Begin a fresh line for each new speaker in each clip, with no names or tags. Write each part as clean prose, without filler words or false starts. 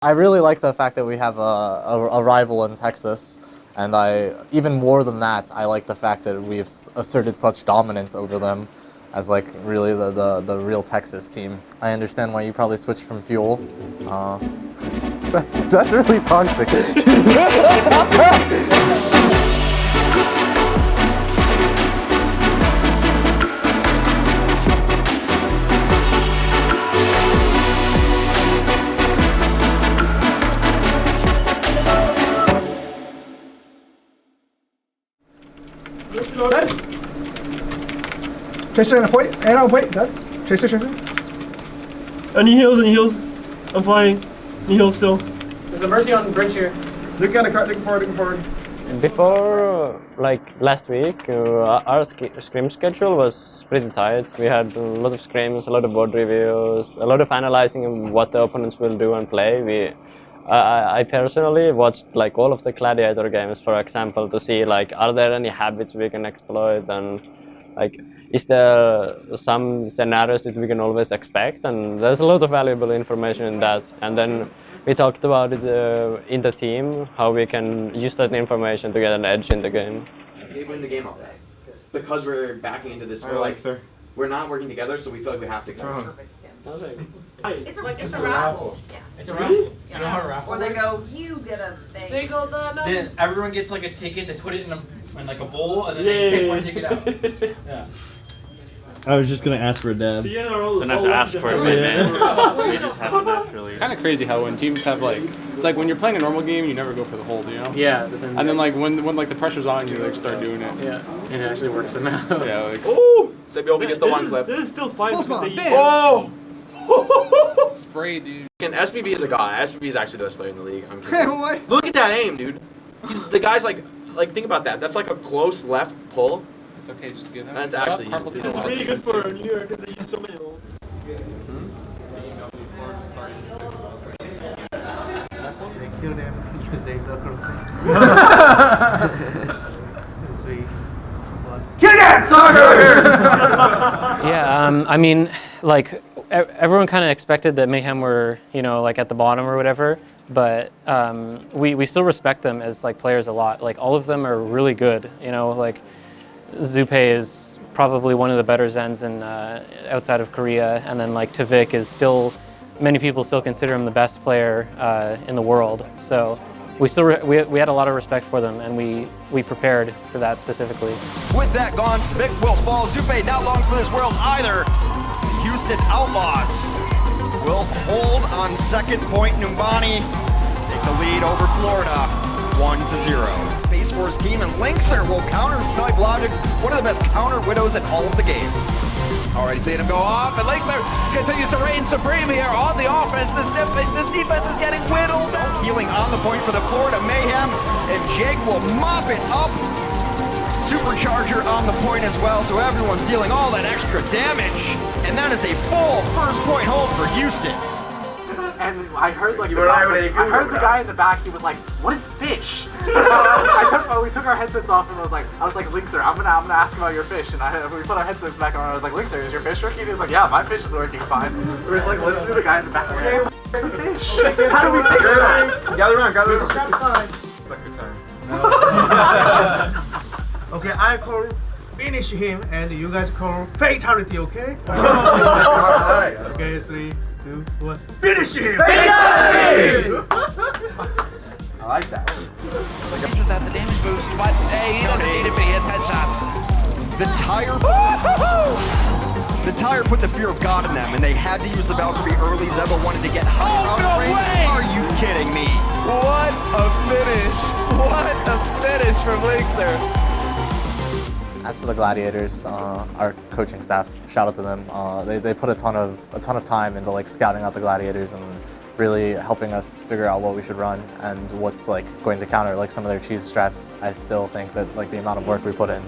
I really like the fact that we have a rival in Texas, and even more than that, I like the fact that we've asserted such dominance over them as like really the real Texas team. I understand why you probably switched from Fuel. That's really toxic.
Dead. Tracer on a point, and on a point, dead. Tracer.
And he heals. I'm flying. He heals still.
There's a Mercy on the bridge here.
Looking at the cart, looking forward.
Before, like last week, our scrim schedule was pretty tight. We had a lot of scrims, a lot of board reviews, a lot of analyzing of what the opponents will do and play. I personally watched like all of the Gladiator games, for example, to see like are there any habits we can exploit, and like is there some scenarios that we can always expect, and there's a lot of valuable information in that. And then we talked about it in the team, how we can use that information to get an edge in the game.
They win the game all day. Because we're backing into this, we're not working together, so we feel like we have to go.
It's a raffle. Yeah.
It's a raffle.
Yeah.
You know how a raffle
Or they
works?
go, you get a thing.
They go, then everyone gets like a ticket, they put it in like a bowl, and then they pick one ticket out. Yeah.
I was just gonna ask for a dab.
So
Don't have to ask for it, they just happen naturally.
It's kind of crazy how when teams have like, it's like when you're playing a normal game, you never go for the hold, you know?
Yeah.
And then like when like the pressure's on you, like start doing it.
Yeah. And it actually works somehow.
Yeah, like.
Ooh! Sebiobi gets the one clip.
This is still fine.
Oh!
Spray, dude.
And SBB is a god. SBB is actually the best player in the league. I'm
Hey,
kidding.
what?
Look at that aim, dude. The guy's like think about that. That's like a close left pull.
It's okay, just give him.
That's actually
It's really good for New York because they use so many holes.
Kill them because they so close. Sweet. Kill them!
Yeah, I mean, like, everyone kind of expected that Mayhem were, you know, like at the bottom or whatever, but we still respect them as like players a lot. Like, all of them are really good, you know, like Zupe is probably one of the better Zens in outside of Korea, and then like Tavik is still, many people still consider him the best player in the world. So we had a lot of respect for them, and we prepared for that specifically.
With that gone, Vic will fall. Zupe not long for this world either. The Houston Outlaws will hold on second point. Numbani take the lead over Florida, 1-0. Base Force team and Linkser will counter Snipe Logic's one of the best counter widows in all of the game.
Already seeing him go off, and Linkser continues to reign supreme here on the offense. This defense is getting whittled.
Healing on the point for the Florida Mayhem, and Jake will mop it up. Supercharger on the point as well, so everyone's dealing all that extra damage. And that is a full first point hold for Houston.
And I heard like the guy in the back. He was like, "What is fish?" We took our headsets off, and I was like, "Linkser, I'm gonna ask about your fish." And we put our headsets back on. And I was like, "Linkser, is your fish working?" He was like, "Yeah, my fish is working fine." We were just like listening to the guy in the back. Like, "There's a fish. How do we fix that?"
Gather around. Suck your time.
Okay, I call finish him, and you guys call fatality, okay?
Alright.
Okay, 3, 2, 1. Finish him!
Fatality! I like that.
That's a damage boost, but he doesn't need it, but he hits headshots.
The tire put the fear of God in them, and they had to use the Valkyrie early. Zeba wanted to get higher out of range. Are you kidding me?
What a finish! What a finish from Linkser!
As for the Gladiators, our coaching staff, shout out to them. They put a ton of time into like scouting out the Gladiators and really helping us figure out what we should run and what's like going to counter like some of their cheese strats. I still think that like the amount of work we put in,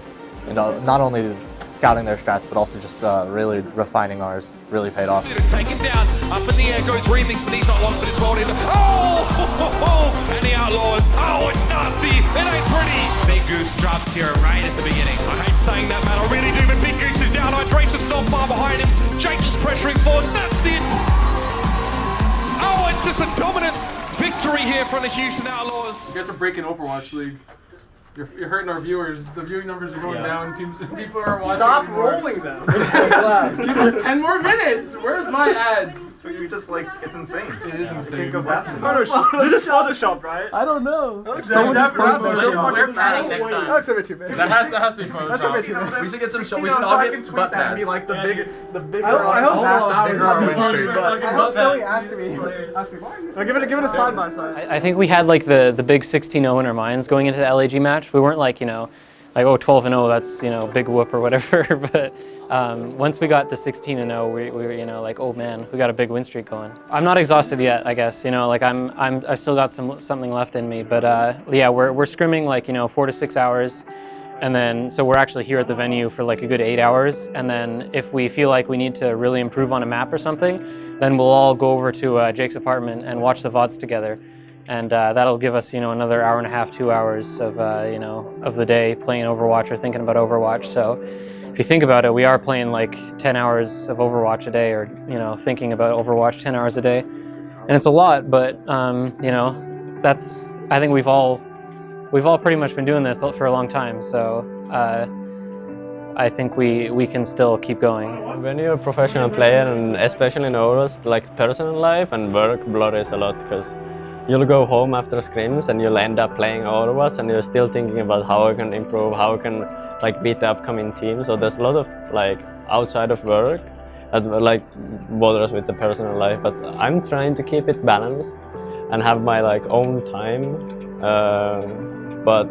you know, not only scouting their strats but also just really refining ours really paid off.
Take it down, up in the air goes Remix, but he's not long for this world either. Oh! And the Outlaws, oh, it's nasty, it ain't pretty. Big Goose drops here right at the beginning. I hate saying that, man, I really do, but Big Goose is down, Hydration's not far behind him. Jake is pressuring forward, that's it. Oh, it's just a dominant victory here from the Houston Outlaws.
You guys are breaking Overwatch League. You're hurting our viewers. The viewing numbers are going down. People are watching.
Stop rolling them.
Give us 10 more minutes. Where's my ads?
You just like, it's insane.
It is insane.
Can't go fast.
This is Photoshop, right?
I don't know.
Someone just
We're
padding next time. That's a bit too big.
That has to be Photoshop.
That's a bit too big.
We should get some.
We should all get butt pads. Be like the bigger.
I hope
I
hope somebody asked me why. Give it a side by side.
I think we had like the big 16-0 in our minds going into the LAG match. We weren't like, you know, like, oh, 12-0, that's, you know, big whoop or whatever. But once we got the 16-0, we were, you know, like, oh man, we got a big win streak going. I'm not exhausted yet, I guess. You know, like I still got something left in me. But yeah, we're scrimming like, you know, 4 to 6 hours. And then, so we're actually here at the venue for like a good 8 hours. And then if we feel like we need to really improve on a map or something, then we'll all go over to Jake's apartment and watch the VODs together. And that'll give us, you know, another hour and a half, 2 hours of, you know, of the day playing Overwatch or thinking about Overwatch. So if you think about it, we are playing like 10 hours of Overwatch a day, or, you know, thinking about Overwatch 10 hours a day. And it's a lot, but, you know, that's, I think we've all pretty much been doing this for a long time. So I think we can still keep going.
When you're a professional player, and especially in Overwatch, like personal life and work blurs a lot, because you'll go home after scrims and you'll end up playing Overwatch and you're still thinking about how I can improve, how I can like beat the upcoming team. So there's a lot of like outside of work that like bothers with the personal life, but I'm trying to keep it balanced and have my like own time. But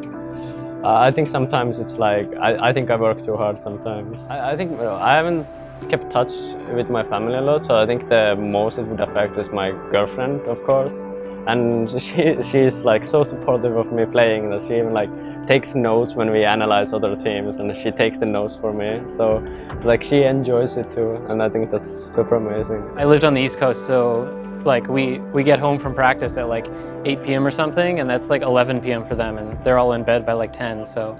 I think sometimes it's like, I think I work too hard sometimes. I think, you know, I haven't kept touch with my family a lot, so I think the most it would affect is my girlfriend, of course. And she's like so supportive of me playing that she even like takes notes when we analyze other teams, and she takes the notes for me. So like she enjoys it too, and I think that's super amazing.
I lived on the East Coast, so like we get home from practice at like 8 p.m. or something, and that's like 11 p.m. for them, and they're all in bed by like 10. So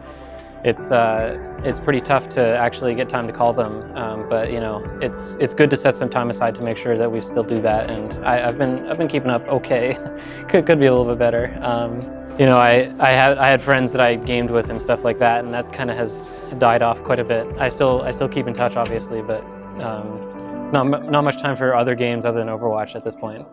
it's pretty tough to actually get time to call them, but you know, it's good to set some time aside to make sure that we still do that. And I've been keeping up okay. could be a little bit better. You know, I had friends that I gamed with and stuff like that, and that kind of has died off quite a bit. I still keep in touch, obviously, but it's not much time for other games other than Overwatch at this point.